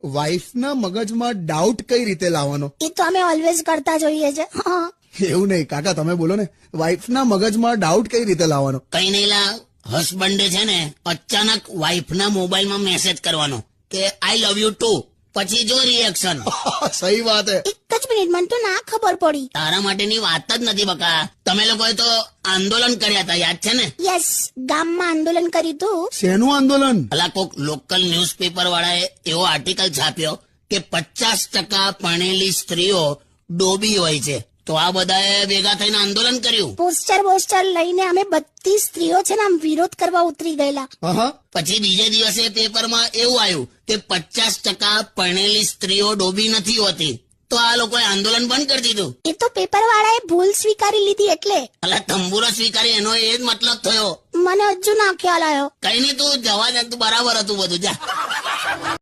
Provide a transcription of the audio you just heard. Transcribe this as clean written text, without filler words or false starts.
વાઈફના મગજમાં ડાઉટ કઈ રીતે લાવવાનો? એ તો અમે ઓલવેઝ કરતા જોઈએ છે. હા. એવું નહીં કાકા, તમે બોલો ને, વાઈફના મગજમાં ડાઉટ કઈ રીતે લાવવાનો? કઈ નહીં લા, હસબન્ડે છે ને અચાનક વાઈફના મોબાઈલમાં મેસેજ કરવાનો કે આઈ લવ યુ ટુ, પછી જો રિએક્શન. સહી વાત હે. એક જ મિનિટ, મને તો ના ખબર પડી. તારા માટેની વાત જ નથી બકા. તમે લોકોએ તો આંદોલન કર્યા હતા, યાદ છે ને? યસ, ગામમાં આંદોલન કર્યું હતું. શેનું આંદોલન? અલા કોક લોકલ ન્યૂઝપેપર વાળાએ એવો આર્ટિકલ છાપ્યો કે 50% ભણેલી સ્ત્રીઓ ડોબી હોય છે. તો આ બધાએ ભેગા થઈને આંદોલન કર્યું. પોસ્ટર લઈને અમે બધી સ્ત્રીઓ છે ને આમ વિરોધ કરવા ઉતરી ગયેલા. હા. પછી બીજે દિવસે પેપરમાં એવું આવ્યું કે 50% ભણેલી સ્ત્રીઓ ડોબી નથી હોતી. તો આ લોકોએ આંદોલન બંધ કરી દીધું. એ તો પેપર વાળાએ ભૂલ સ્વીકારી લીધી એટલે. અલા તંબુરો સ્વીકારી, એનો એ જ મતલબ થયો. મને હજુ ના ખ્યાલ આવ્યો. કઈ નહીં, તું જવા દે, તું બરાબર હતું બધું, જા.